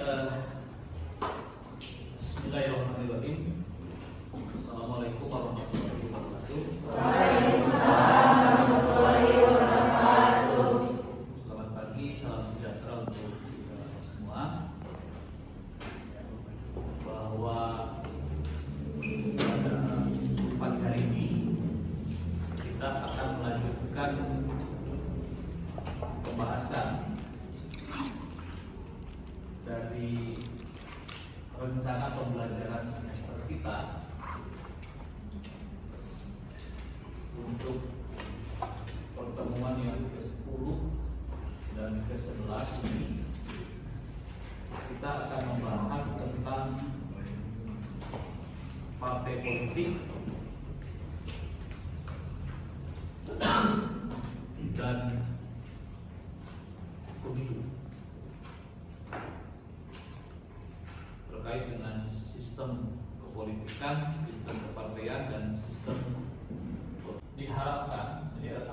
Bismillahirrahmanirrahim. Assalamualaikum warahmatullahi wabarakatuh. Waalaikumsalam warahmatullahi wabarakatuh. Selamat pagi, salam sejahtera untuk kita semua. Bahwa pada pagi hari ini kita akan melanjutkan pembahasan dari rencana pembelajaran semester kita untuk pertemuan yang ke-10 dan ke-11 ini. Kita akan membahas tentang partai politik dan pemilu, terkait dengan sistem kepolitikan, sistem kepartaian, dan sistem. Diharapkan ada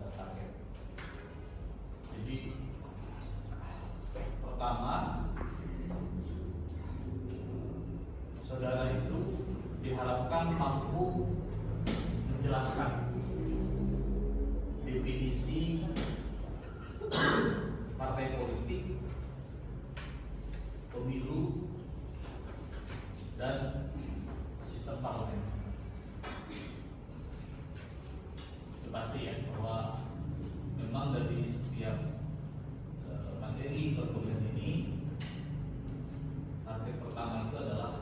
target. Jadi pertama, saudara itu diharapkan mampu menjelaskan definisi partai politik, pemilu, dan sistem parlemen. Itu pasti ya, bahwa memang dari setiap materi perkuliahan ini, target pertama itu adalah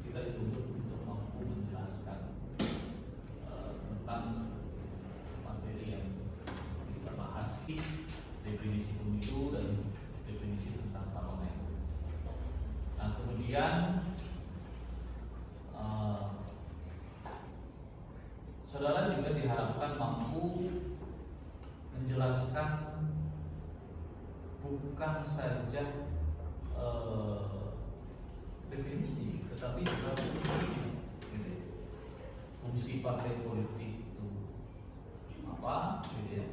kita dituntut untuk mampu menjelaskan tentang materi yang kita bahas, definisi pemilu dan definisi tentang parlemen. Nah, kemudian saudara juga diharapkan mampu menjelaskan bukan saja definisi, tetapi juga fungsi partai politik itu apa, gitu ya.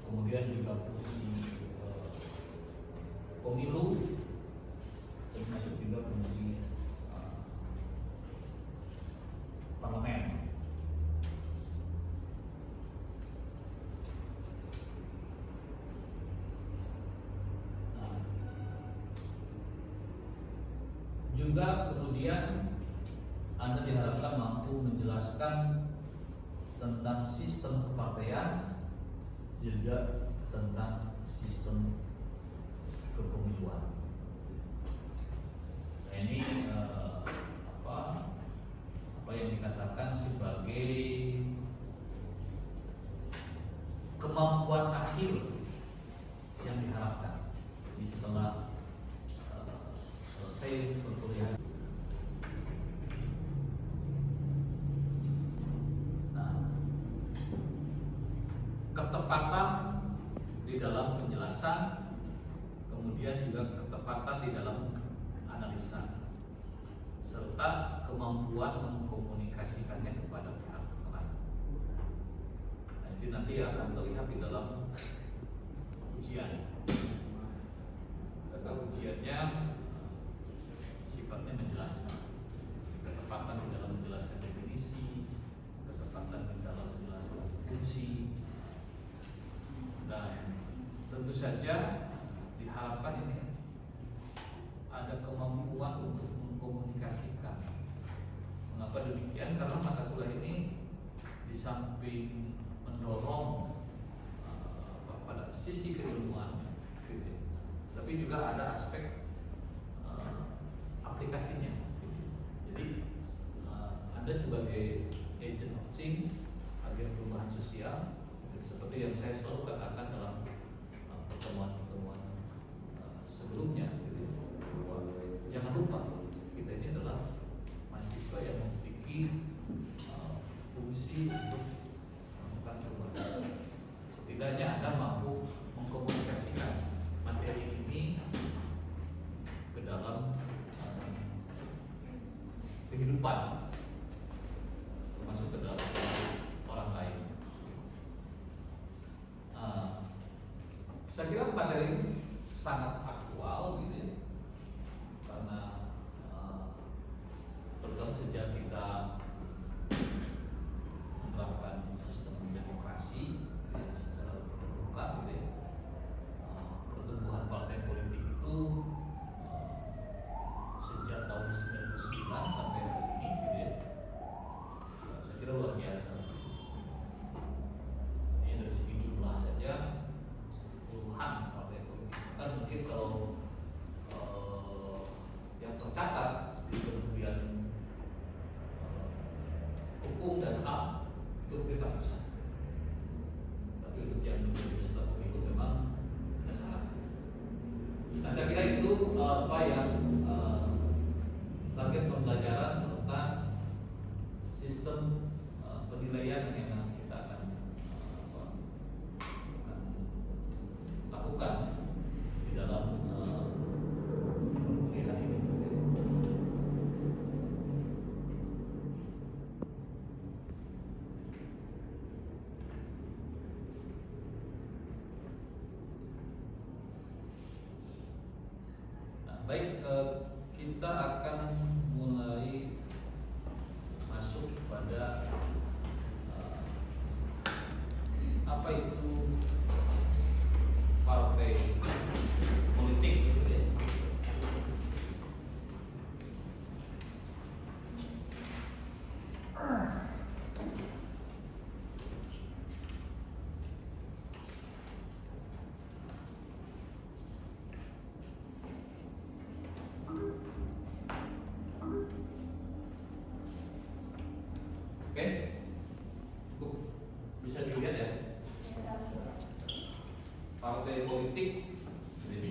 Kemudian juga fungsi pemilu, termasuk juga fungsi parlemen. Nah, juga kemudian Anda diharapkan mampu menjelaskan tentang sistem kepartaian, juga tentang sistem kepemiluan. Nah, ini apa yang dikatakan sebagai kemampuan akhir yang diharapkan. Jadi setelah selesai perkuliahan. Nah, ketepatan di dalam penjelasan, kemudian juga ketepatan di dalam analisa, serta kemampuan mengkomunikasikannya kepada pihak lain. Nah, itu nanti akan terlihat di dalam ujian. Karena ujiannya sifatnya menjelaskan, ketepatan di dalam menjelaskan definisi, ketepatan di dalam menjelaskan fungsi, dan tentu saja diharapkan ini ada kemampuan untuk mengkomunikasikan. Mengapa demikian? Karena mata kuliah ini di samping mendorong pada sisi keilmuan, tapi juga ada aspek aplikasinya. Jadi Anda sebagai agent of change, agen perubahan sosial, seperti yang saya selalu katakan dalam pertemuan-pertemuan sebelumnya, bahwa jangan lupa kita ini adalah mahasiswa yang memiliki fungsi untuk melakukan perubahan. Setidaknya Anda mampu mengkomunikasikan materi ini ke dalam kehidupan, termasuk ke dalam Saya kira materi ini sangat aktual gitu ya, karena terutama sejak kita menerapkan sistem demokrasi ya, secara terbuka gitu ya, pertumbuhan partai politik itu sejak tahun 99 sampai hari ini gitu ya, saya kira luar biasa. Ya, dari segi jumlah saja puluhan partai politik. Kan mungkin kalau yang tercatat di Kementerian Hukum dan HAM itu mungkin ratusan. Tapi untuk yang menjadi peserta pemilu memang ada sangat. Nah, saya kira itu apa yang target pembelajaran serta sistem penilaian yang kita akan lakukan di dalam perkuliahan ini. Nah, baik, kita akan mulai masuk pada apa itu partai politik gitu ya. Oke, bisa dilihat ya. Partai politik jadi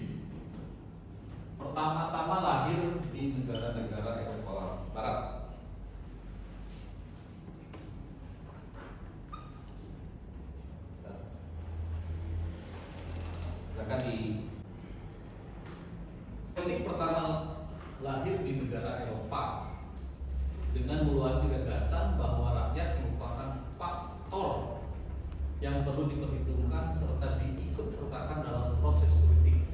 pertama-tama lahir di negara-negara Eropa Barat. Silakan di politik pertama lahir di negara Eropa dengan meluasi gagasan bahwa rakyat merupakan faktor yang perlu diperhitungkan serta diikut sertakan dalam proses politik.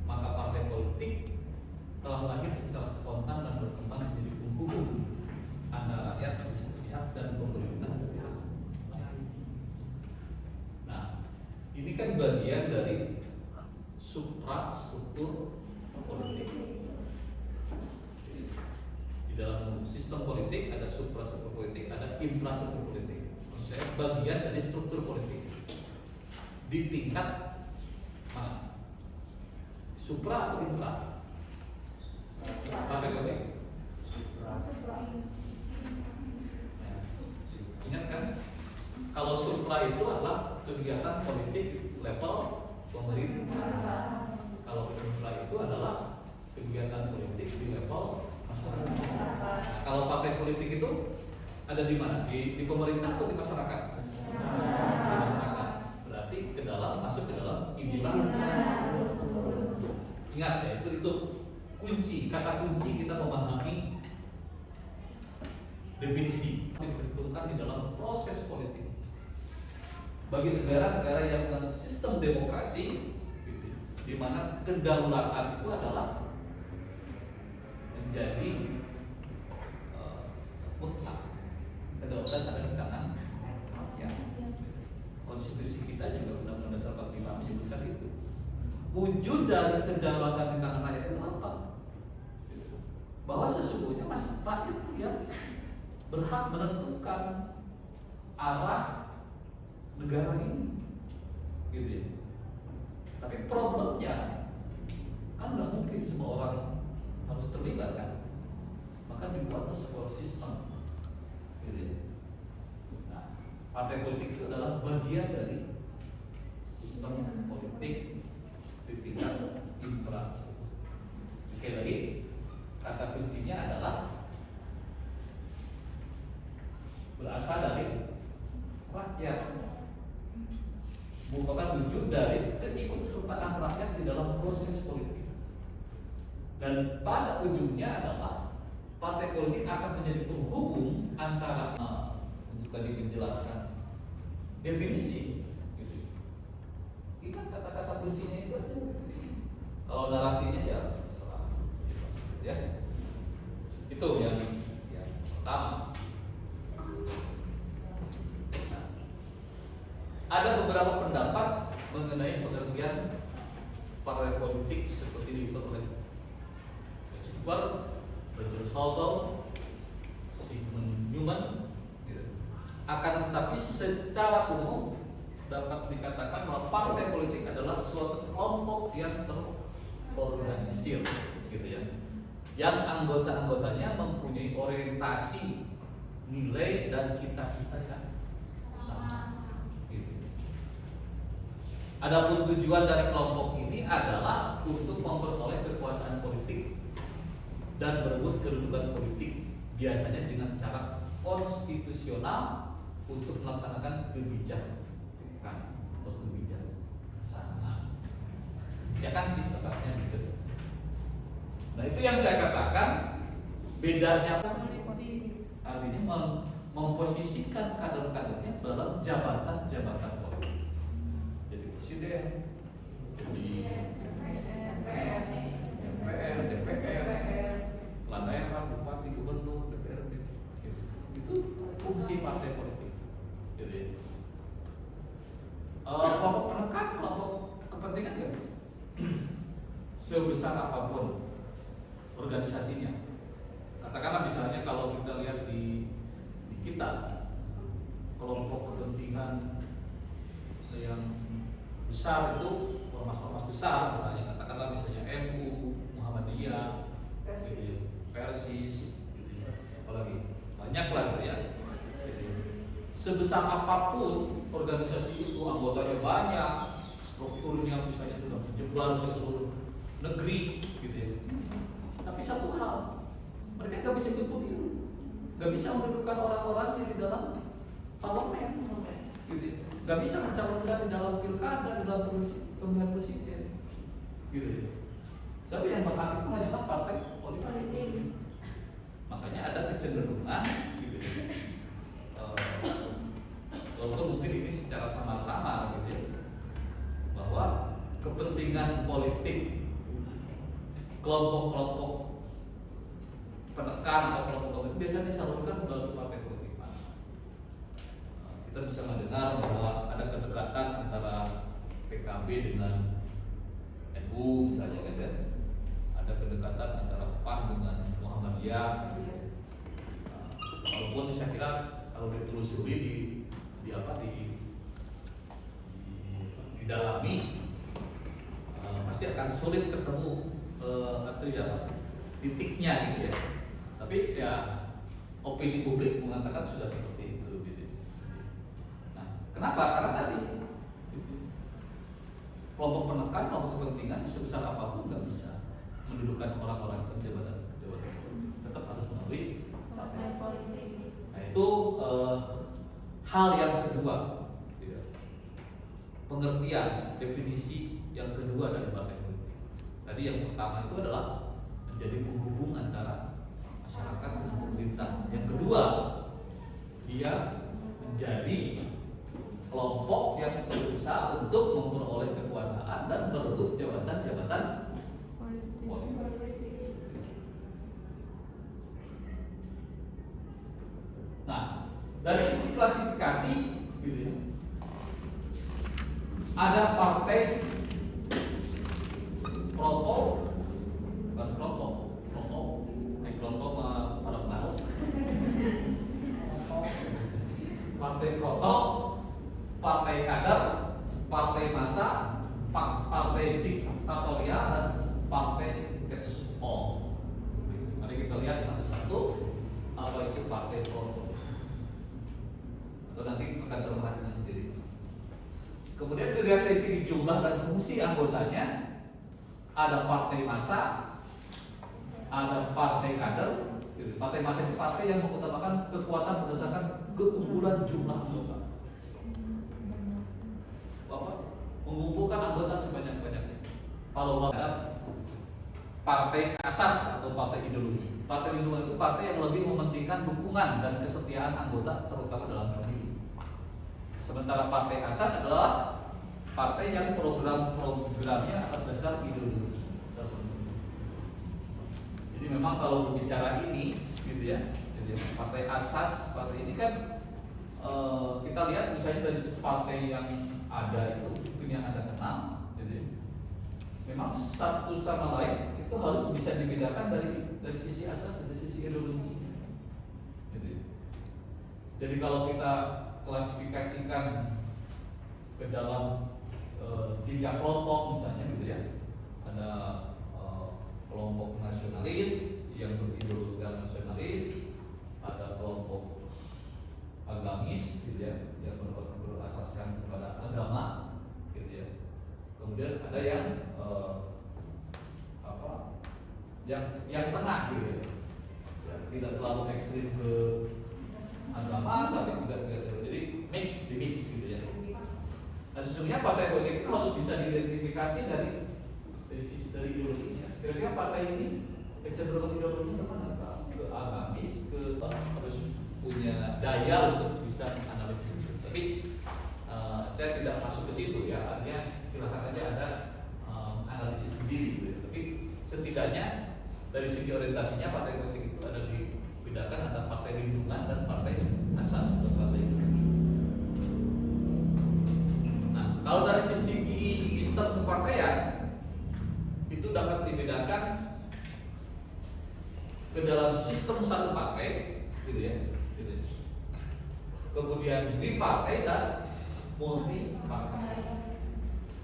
Maka partai politik telah lahir secara spontan dan berkembang menjadi penghubung antara rakyat di satu pihak dan pemerintah di pihak lain. Nah, ini kan bagian dari suprastruktur politik. Di dalam sistem politik ada suprastruktur politik, ada infrastruktur politik. Saya bagian dari struktur politik di tingkat mana? Supra atau infra? Partai politik. Ingat kan? Kalau supra itu adalah kegiatan politik level pemerintah. Kalau infra itu adalah kegiatan politik di level masyarakat. Nah, kalau partai politik itu ada di mana? Di pemerintah atau di masyarakat? Di masyarakat. Berarti ke dalam, masuk ke dalam infra. Ingat ya, itu kunci, kata kunci kita memahami definisi diperhitungkan di dalam proses politik. Bagi negara-negara yang dengan sistem demokrasi, di mana kedaulatan itu adalah menjadi mutlak. Kedaulatan ada di tangan rakyat. Konstitusi kita juga Undang-Undang Dasar 45 menyebutkan itu. Wujud dari kedaulatan di tangan rakyat itu apa? Bahwa sesungguhnya rakyat yang berhak menentukan arah negara ini, gitu ya. Tapi problemnya kan nggak mungkin semua orang harus terlibat kan, maka dibuatlah sebuah sistem, gitu ya. Nah, partai politik itu adalah bagian dari sistem politik di tingkat infrastruktur. Sekali lagi, kata kuncinya adalah berasal dari rakyat, merupakan wujud dari keikutsertaan rakyat di dalam proses politik. Dan pada ujungnya adalah partai politik akan menjadi penghubung antara untuk tadi menjelaskan definisi. Ingat kata kata-kata kuncinya itu aja. Kalau narasinya ya terserah. Ya. Itu yang pertama. Nah, ada beberapa pendapat mengenai pengertian partai politik seperti diukur oleh Roger Saldo, Sigmund Newman. Akan tetapi secara umum dapat dikatakan bahwa partai politik adalah suatu kelompok yang terorganisir, gitu ya, yang anggota-anggotanya mempunyai orientasi, nilai dan cita-cita yang sama. Gitu. Adapun tujuan dari kelompok ini adalah untuk memperoleh kekuasaan politik dan berebut kedudukan politik, biasanya dengan cara konstitusional untuk melaksanakan kebijakan atau kebijaksanaan. Ya kan sih tetapnya gitu. Nah itu yang saya katakan bedanya, artinya memposisikan kader-kadernya dalam jabatan-jabatan politik. Jadi presiden, jadi MPR, DPR, kepala daerah, bupati, gubernur, DPRD. Itu fungsi partai politik. Jadi kelompok penekan, kelompok kepentingan ya sebesar apapun organisasinya. Katakanlah misalnya kalau kita lihat di kita kelompok kepentingan yang besar itu ormas-ormas besar, misalnya katakanlah misalnya MU, Muhammadiyah, Persis, apalagi banyak lah ya. Sebesar apapun organisasi itu, anggotanya banyak, strukturnya misalnya sudah menyebar ke seluruh negeri, gitu ya. Tapi satu hal, mereka nggak bisa ikut pemilu, nggak bisa mendudukan orang-orang di dalam parlemen, gitu ya. Nggak bisa mencalonkan di dalam pilkada, di dalam pemilihan presiden, gitu ya. Tapi yang berhak itu hanyalah partai politik. Makanya ada kecenderungan, gitu ya. Walaupun mungkin ini secara samar-samar gitu ya, bahwa kepentingan politik kelompok-kelompok penekan atau kelompok-kelompok itu biasanya disalurkan melalui partai politik. Kita bisa mendengar bahwa ada kedekatan antara PKB dengan NU misalnya kan ya, ada kedekatan antara PAN dengan Muhammadiyah. Walaupun saya kira kalau ditelusuri didalami pasti akan sulit ketemu titiknya gitu ya. Tapi ya opini publik mengatakan sudah seperti itu gitu. Nah, kenapa? Karena tadi kelompok penekan, kelompok kepentingan sebesar apapun nggak bisa mendudukan orang-orang ke jabatan, tetap harus melalui partai politik. Nah itu hal yang kedua, gitu. Pengertian definisi yang kedua dari partai politik. Tadi yang pertama itu adalah menjadi penghubung antara masyarakat dengan pemerintah. Yang kedua, dia menjadi kelompok yang berusaha untuk memperoleh kekuasaan dan berebut jabatan-jabatan politik. Nah, dari sisi klasifikasi, gitu ya, ada partai proto, bukan proto, pada baru. Partai proto, partai kader, partai massa, partai diktatorial, dan partai catch all. Mari kita lihat satu-satu apa itu partai proto. Atau nanti akan terbahasnya sendiri. Kemudian dilihat dari segi jumlah dan fungsi anggotanya, ada partai massa, ada partai kader. Partai massa itu partai yang mengutamakan kekuatan berdasarkan keunggulan jumlah anggota. Mengumpulkan anggota sebanyak-banyaknya. Kalau ada partai asas atau partai ideologi. Partai ideologi itu partai yang lebih mementingkan dukungan dan kesetiaan anggota terutama dalam pemilu. Sementara partai asas adalah partai yang program-programnya atas dasar ideologi. Jadi memang kalau berbicara ini, gitu ya, jadi partai asas, partai ini kan kita lihat misalnya dari partai yang ada itu, yang ada kenal, jadi memang satu sama lain itu harus bisa dibedakan dari sisi asas dan sisi ideologi. Jadi kalau kita klasifikasikan ke dalam 3 kelompok misalnya gitu ya, ada kelompok nasionalis yang berideologi nasionalis, ada kelompok agamis gitu ya, yang berasaskan kepada agama gitu ya. Kemudian ada yang yang tengah gitu ya, tidak terlalu ekstrim ke agama tapi juga jadi mix gitu ya. Nah sesungguhnya partai politik itu harus bisa diidentifikasi dari sisi dari ideologinya. Kira-kira partai ini kecenderungan ideologinya kemana? Ke agamis, harus punya daya untuk bisa menganalisis itu. Tapi saya tidak masuk ke situ ya. Artinya silakan aja ada analisis sendiri gitu. Tapi setidaknya dari segi orientasinya partai politik itu ada dibedakan antara partai lindungan dan partai asas untuk partai itu. Nah, kalau dari sisi sistem kepartaian itu dapat dibedakan ke dalam sistem satu partai, gitu ya. Gitu. Kemudian bipartai dan multi partai.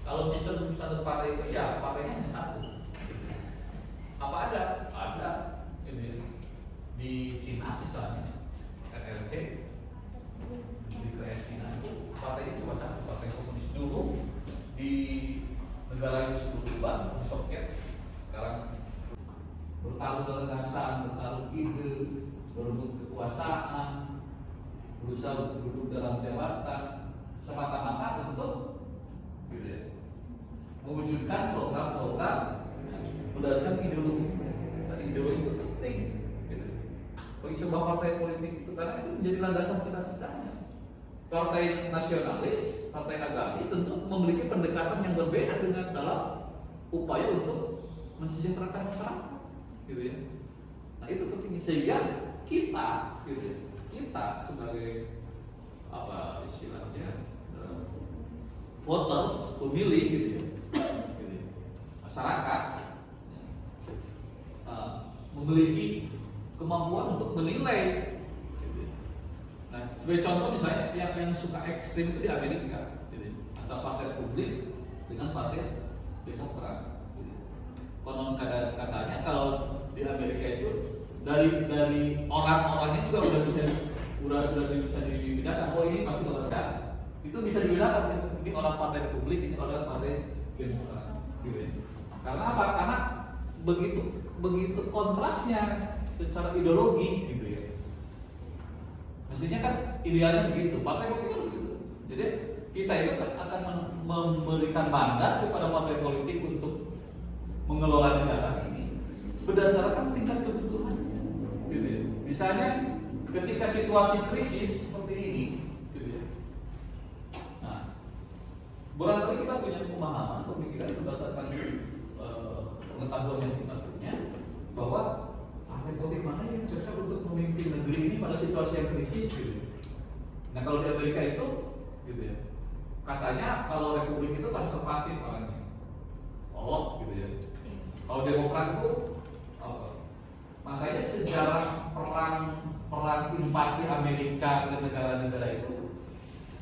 Kalau sistem satu partai itu ya partainya hanya satu. Apa ada? Ada. Gitu ya. Di Cina misalnya RRC di kerajaan Cina itu partainya cuma satu, partai komunis dulu di negara yang sebelum berubah di Soviet. Sekarang bertaruh gagasan, bertaruh ide, berebut kekuasaan, berusaha untuk duduk dalam jabatan semata-mata untuk gitu ya, mewujudkan program-program berdasarkan ideologi. Dan ideologi itu penting gitu. Bagi sebuah partai politik itu karena itu menjadi landasan cita-citanya. Partai nasionalis, partai agamis tentu memiliki pendekatan yang berbeda dengan dalam upaya untuk mensejahterakan masyarakat, gitu ya. Nah itu penting sehingga kita, gitu ya, kita sebagai apa istilahnya voters, pemilih, gitu ya, masyarakat memiliki kemampuan untuk menilai. Nah, sebagai contoh misalnya yang suka ekstrim itu di Amerika, gitu. Antara partai publik dengan partai Demokrat. Gitu. Konon katanya kalau di Amerika itu dari orang-orangnya juga udah bisa dibedakan. Oh ini pasti orang itu bisa dibedakan. Ini orang partai publik, ini orang partai Demokrat. Gitu. Karena apa? Karena begitu kontrasnya secara ideologi, gitu ya. Mestinya kan idealnya begitu, partai politik harus begitu. Jadi kita itu akan memberikan mandat kepada partai politik untuk mengelola negara ini berdasarkan tingkat kebutuhannya. Gitu ya. Misalnya ketika situasi krisis seperti ini, gitu ya. Nah, barangkali kita punya pemahaman, pemikiran berdasarkan pengetahuan yang kita punya bahwa partai politik mana yang cocok untuk memimpin negeri ini pada situasi yang krisis gitu. Nah kalau di Amerika itu gitu ya, katanya kalau Republik itu konservatif orangnya, gitu ya. Kalau Demokrat itu makanya sejarah perang invasi Amerika ke negara-negara itu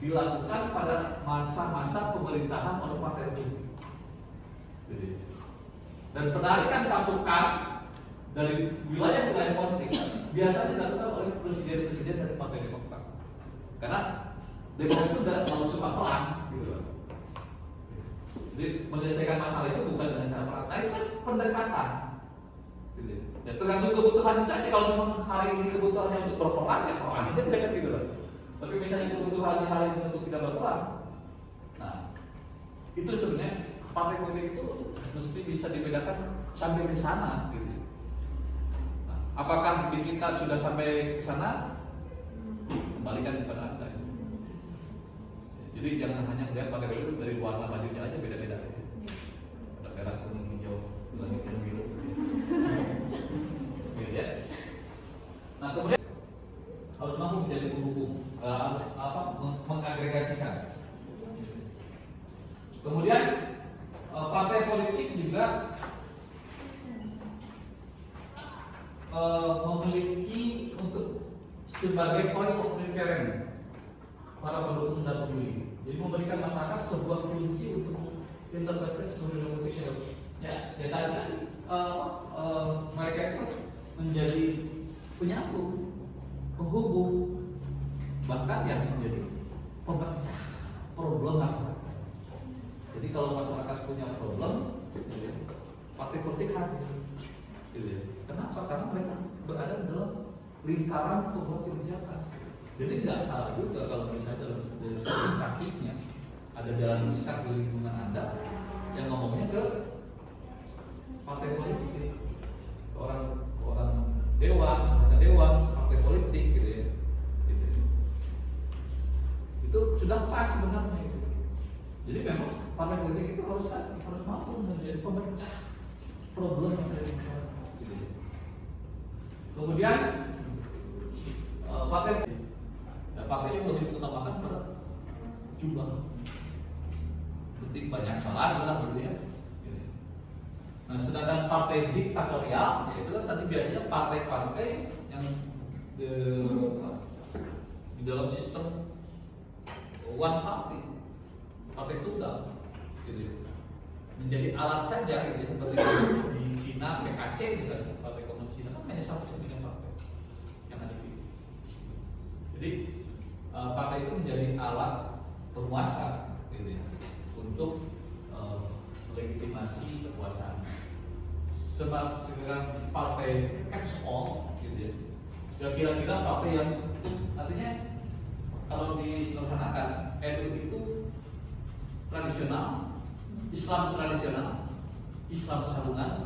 dilakukan pada masa-masa pemerintahan oleh partai Republik. Gitu ya. Dan penarikan pasukan dari wilayah-wilayah konflik biasanya dilakukan oleh presiden-presiden dari partai Demokrat. Karena Demokrat itu tidak terlalu suka perang, gitu kan. Jadi menyelesaikan masalah itu bukan dengan cara perang. Nah itu kan pendekatan. Gitu. Ya tergantung kebutuhan saja. Kalau memang hari ini kebutuhannya untuk berperang, ya perang aja kan gitu kan. Tapi misalnya kebutuhannya hari ini untuk tidak berperang, nah itu sebenarnya partai politik itu mesti bisa dibedakan sampai ke sana, gitu. Nah, apakah kita sudah sampai ke sana? Kembalikan kepada Anda. Jadi jangan hanya melihat partai politik itu dari warna bajunya aja beda-beda. Ada merah, kuning, hijau, langit yang biru. Gitu ya. Nah kemudian harus mampu menjadi penghubung, mengagregasikan. Kemudian partai politik juga memiliki untuk sebagai point of reference para pendukung dan pemilih. Jadi memberikan masyarakat sebuah kunci untuk interpretasi seluruh demokrasi. Ya, ya tadi mereka itu menjadi penyambung, penghubung, bahkan yang menjadi pemecah problem masyarakat. Jadi kalau masyarakat punya problem, partai politik hadir. Kenapa? Karena mereka berada dalam lingkaran pembuat kebijakan. Jadi tidak salah juga kalau misalnya dari segi praktisnya ada jalan besar di lingkungan Anda yang ngomongnya ke partai politik, ke orang dewan, anggota dewan, partai politik gitu ya. Gitu. Itu sudah pas sebenarnya itu. Jadi memang partai politik itu harus mampu menjadi pemecah problem yang ada di masyarakat. Gitu ya. Kemudian partai yang lebih mengutamakan pada jumlah, penting banyak salah lah gitu ya. Nah, sedangkan partai diktatorial, yaitu kan tadi biasanya partai-partai yang di dalam sistem one party, partai tunggal, gitu. Menjadi alat saja, gitu. Seperti di Cina PKC misalnya, partai komunis Cina kan hanya satu-satunya partai yang ada di. Jadi partai itu menjadi alat penguasa, gitu ya, untuk legitimasi kekuasaan. Sebab sekarang partai catch-all, gitu ya, sudah kira-kira partai yang artinya kalau disederhanakan, NU itu tradisional, Islam tradisional, Islam sambungan,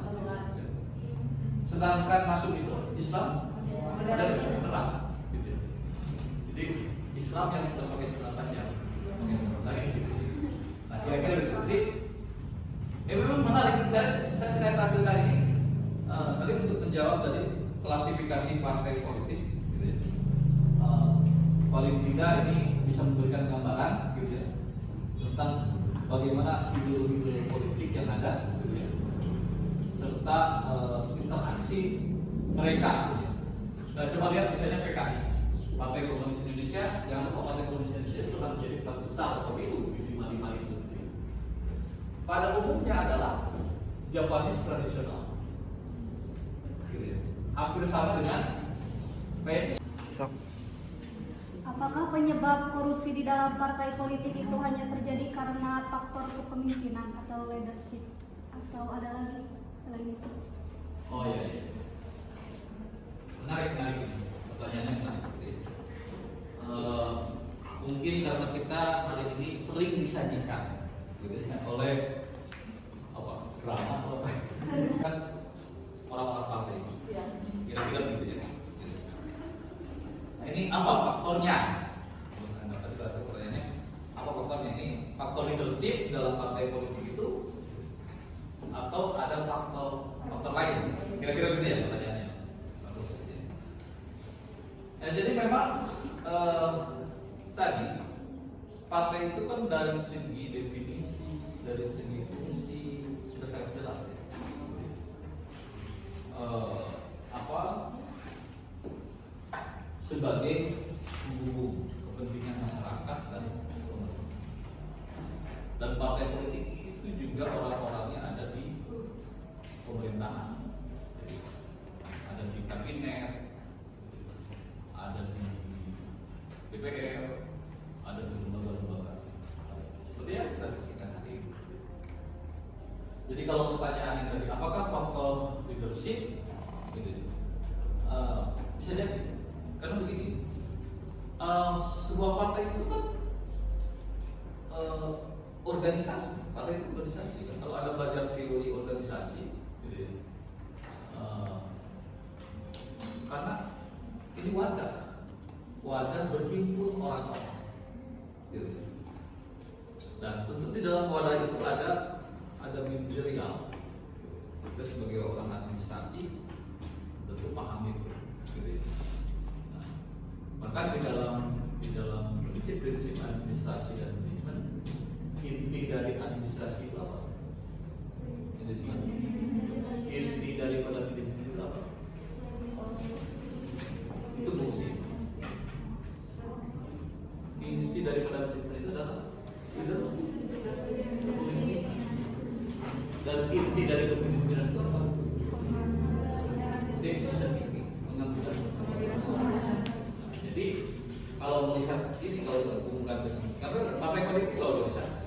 sedangkan masuk itu Islam moderat, gitu ya. Jadi Islam yang sudah pakai celana panjang, gitu. Nah kira-kira begitu. Jadi memang menarik. Saya tampilkan ini tadi untuk menjawab dari klasifikasi partai politik, gitu ya. Paling tidak ini bisa memberikan gambaran, gitu ya, tentang bagaimana ideologi politik yang ada, gitu ya, serta interaksi mereka. Gitu ya. Nah, coba lihat misalnya PKI, Partai Komunis Indonesia, yang Partai Komunis Indonesia itu kan menjadi terbesar pemilu di 55 itu. Pada umumnya adalah Japanese tradisional, gitu ya. Hampir sama dengan PNI. Apakah penyebab korupsi di dalam partai politik itu hanya terjadi karena faktor kepemimpinan atau leadership, atau ada lagi selain itu? Oh iya. Menarik ini. Pertanyaannya menarik. Mungkin karena kita hari ini sering disajikan, gitu ya, oleh drama atau kan orang-orang partai. Kira-kira gitu ya. Nah, ini apa faktornya? Pertanyaannya, apa faktornya ini? Faktor leadership dalam partai politik itu, atau ada faktor lain? Kira-kira gitu ya pertanyaannya. Bagus. Ya, jadi memang tadi partai itu kan dari segi definisi, dari segi fungsi sudah sangat jelas ya. Sebagai penghubung kepentingan masyarakat dan pemerintah. Dan partai politik itu juga orang-orangnya ada di pemerintahan, ada di kabinet, ada di DPR, ada di lembaga-lembaga seperti yang kita saksikan hari ini. Jadi kalau pertanyaannya tadi, apakah faktor leadership, gitu, bisa jadi. Karena begini, sebuah partai itu kan organisasi, partai itu organisasi kan. Kalau ada belajar teori organisasi, gitu ya, karena ini wadah berhimpun orang-orang, gitu. Dan tentu di dalam wadah itu ada manajerial. Kita sebagai orang administrasi tentu paham itu. Gitu ya. Nah, maka di dalam prinsip-prinsip administrasi dan manajemen, inti dari administrasi itu apa? Manajemen. Inti daripada manajemen itu apa? Itu fungsi. Inti daripada manajemen itu adalah leadership. Dan inti dari kepemimpinan itu apa? Decision making, mengambil keputusan. Jadi kalau melihat ini, kalau terhubungkan dengan karena partai politik itu organisasi.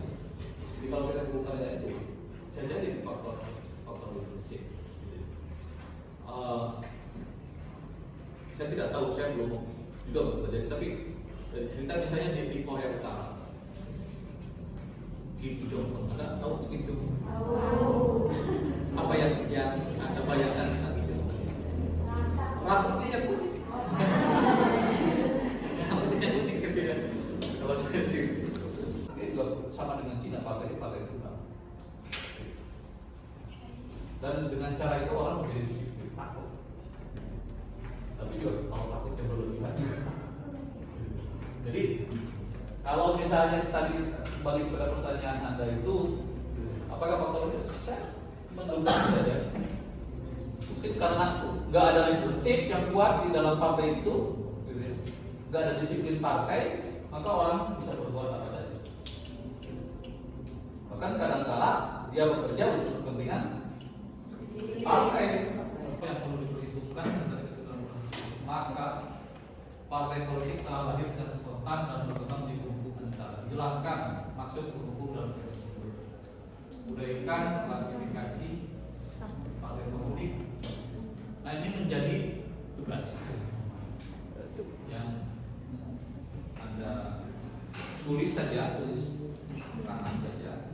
Jadi kalau kita hubungkan dengan itu, bisa jadi faktor leadership. Saya tidak tahu, saya belum juga bekerja, tapi dari cerita misalnya di Korea Utara, Kim Jong Un, Anda tahu Kim Jong Un? Apa yang Anda bayangkan tentang Kim Jong Un? Rambutnya yang putih. Rambutnya pusing gitu ya. Kalau saya sih, ini juga sama dengan Cina, partai Tunggal. Dan dengan cara itu orang menjadi disiplin, takut. Tapi juga kalau takutnya berlebihan. Jadi kalau misalnya tadi kembali pada pertanyaan Anda itu, apakah faktornya? Saya menduga saja. Mungkin karena nggak ada leadership yang kuat di dalam partai itu, nggak ada disiplin partai, maka orang bisa berbuat apa saja. Bahkan kadang-kala dia bekerja untuk kepentingan partai yang perlu diperhitungkan. Maka partai politik telah lahir secara spontan dan berkembang di hukum antara. Jelaskan maksud hukum dalam tersebut. Uraikan klasifikasi partai politik. Nah, ini menjadi tugas yang Anda tulis saja, tulis tangan saja.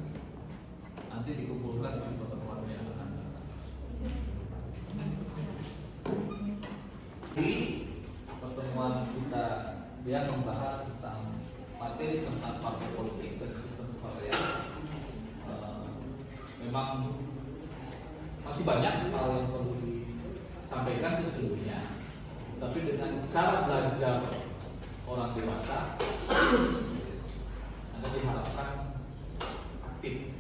Nanti dikumpulkan di pertemuan yang Anda. Di pertemuan kita dia membahas tentang materi tentang partai politik dan sistem kepartaian. Memang masih banyak hal yang perlu disampaikan sesungguhnya, tapi dengan cara belajar orang dewasa, Anda diharapkan aktif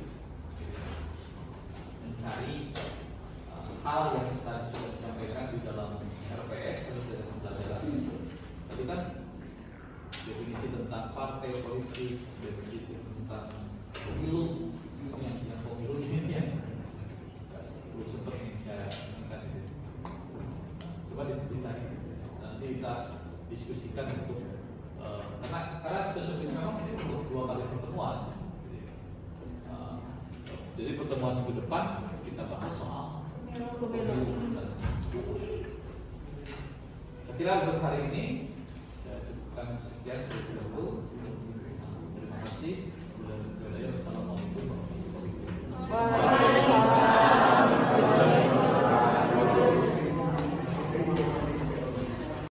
mencari hal yang tadi sudah disampaikan di dalam RPS terus dari pembelajaran. Tadi kan definisi tentang partai politik, definisi tentang pemilu, yang pemilu ini ya belum sempat saya ingat itu. Coba dicari, nanti kita diskusikan untuk karena sesungguhnya memang ini untuk 2 kali pertemuan. Jadi pertemuan minggu depan kita bahas soal pemilu. Saya kira untuk hari ini saya cukupkan sekian.